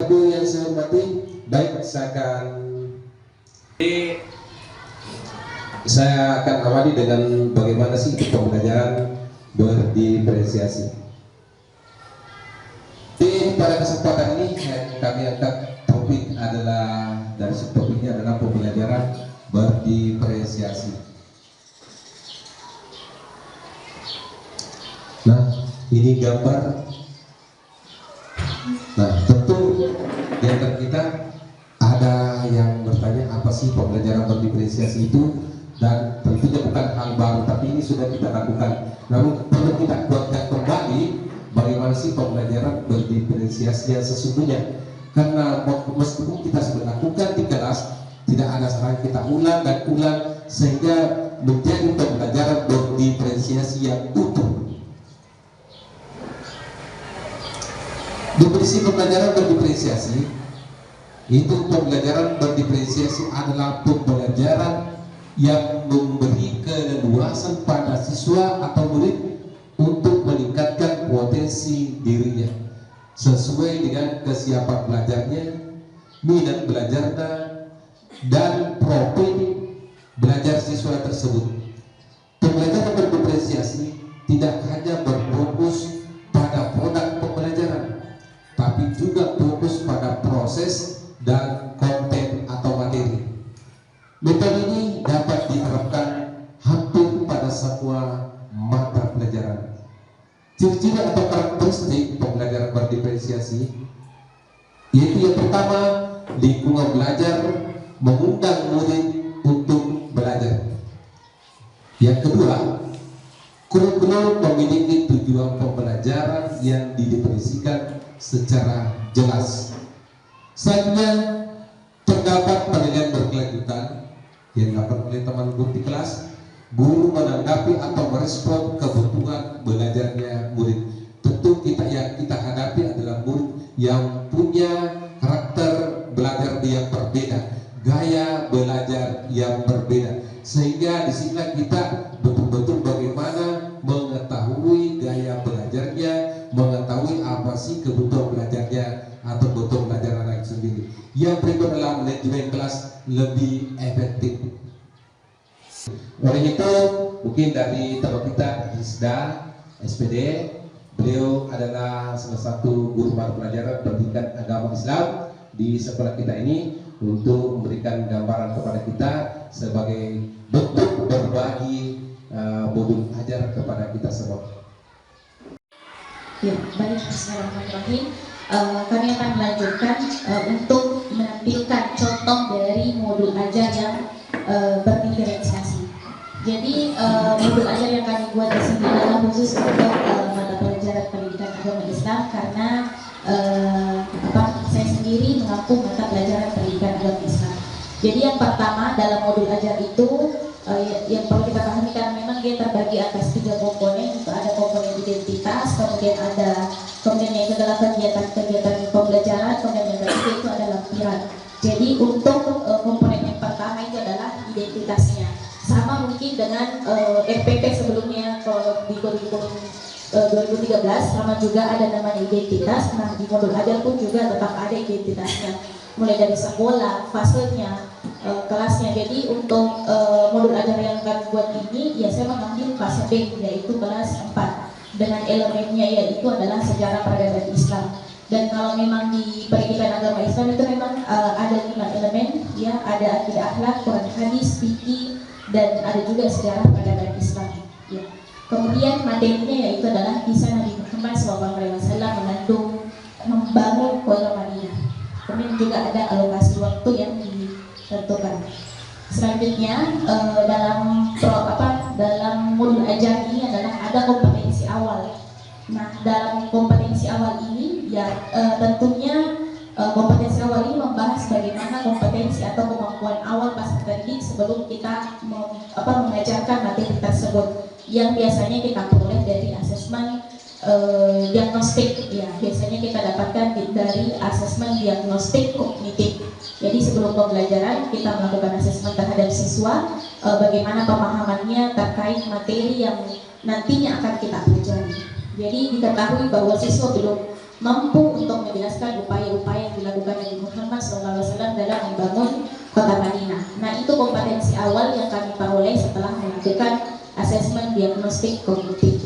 Ibu yang saya hormati, baik saya akan awali dengan bagaimana sih pembelajaran berdiferensiasi. Pada kesempatan ini kami angkat topik topiknya adalah pembelajaran berdiferensiasi. Nah, ini gambar. Nah, tentu di antara kita ada yang bertanya apa sih pembelajaran berdiferensiasi itu, dan tentunya bukan hal baru, tapi ini sudah kita lakukan. Namun perlu kita kuatkan kembali bagaimana sih pembelajaran berdiferensiasi yang sesungguhnya, karena meskipun kita sudah lakukan di kelas, tidak ada salahnya kita ulang dan ulang sehingga menjadi pembelajaran berdiferensiasi yang utuh. Definisi pembelajaran berdiferensiasi itu, pembelajaran berdiferensiasi adalah pembelajaran yang memberi keleluasan pada siswa atau murid untuk meningkatkan potensi dirinya sesuai dengan kesiapan belajarnya, minat belajarnya, dan profil belajar siswa tersebut. Pembelajaran berdiferensiasi tidak hanya berfokus pada produk pembelajaran, tapi juga fokus pada proses dan konten atau materi. Metode ini dapat diterapkan hampir pada semua mata pelajaran. Ciri-ciri atau karakteristik pembelajaran berdiferensiasi yaitu yang pertama, lingkungan belajar mengundang murid untuk belajar. Yang kedua, kurikulum memiliki tujuan pembelajaran yang didefinisikan secara jelas. Selanjutnya, terdapat penilaian berkelanjutan yang dilakukan oleh teman guru di kelas. Guru menanggapi atau merespon kebutuhan belajarnya murid. Tentu yang kita hadapi adalah murid yang punya karakter belajar yang berbeda, gaya belajar yang berbeda, sehingga disinilah kita betul-betul bagaimana mengetahui gaya belajarnya, mengetahui apa sih kebutuhan belajarnya atau kebutuhan belajar anak sendiri. Yang berikut adalah manajemen kelas lebih efektif. Oleh itu, mungkin dari teman kita Rizda SPD, beliau adalah salah satu guru mata pelajaran pendidikan agama Islam di sekolah kita ini, untuk memberikan gambaran kepada kita sebagai bentuk berbagi modul ajar kepada kita semua. Ya, baik, bismillahirrahmanirrahim. Kami akan melanjutkan untuk menampilkan contoh dari modul ajar yang berdiferensiasi. Jadi modul ajar yang kami buat di sini adalah khusus untuk mata pelajaran pendidikan agama Islam, karena saya sendiri mengaku mata pelajaran pendidikan agama Islam. Jadi yang pertama dalam modul ajar itu yang perlu kita pahami, karena memang dia terbagi atas 3 komponen. Ada komponen identitas, kemudian yang itu adalah kegiatan pembelajaran, kemudian yang ketiga itu adalah lampiran. Jadi untuk komponen yang pertama itu adalah identitasnya, sama mungkin dengan RPP sebelumnya. Kalau di kurikulum 2013 sama juga ada namanya identitas. Nah, di modul ajar pun juga tetap ada identitasnya, mulai dari sekolah, fasenya, kelasnya. Jadi untuk modul ajar yang kami buat ini, ya saya mengambil fase B, yaitu kelas 4, dengan elemennya yaitu adalah sejarah peradaban Islam. Dan kalau memang di pendidikan agama Islam itu memang ada 5 elemen, ya, ada akidah akhlak, Quran hadis, fikih, dan ada juga sejarah peradaban Islam. Ya. Kemudian materinya yaitu adalah kisah Nabi Muhammad SAW membangun kota Madinah. Kemudian juga ada alokasi waktu yang ditentukan. Selanjutnya dalam modul ajar ini adalah ada kompetensi awal. Nah, dalam kompetensi awal ini ya tentunya kompetensi awal ini membahas bagaimana kompetensi atau kemampuan awal peserta didik sebelum kita mengajarkan materi tersebut, yang biasanya kita peroleh dari asesmen diagnostik. Ya, biasanya kita dapatkan dari asesmen diagnostik kognitif. Jadi sebelum pembelajaran kita melakukan asesmen terhadap siswa, bagaimana pemahamannya terkait materi yang nantinya akan kita pelajari. Jadi diketahui bahwa siswa belum mampu untuk menjelaskan upaya-upaya yang dilakukan Nabi Muhammad SAW dalam membangun kota Madinah. Nah, itu kompetensi awal yang kami peroleh setelah melakukan asesmen diagnostik kognitif.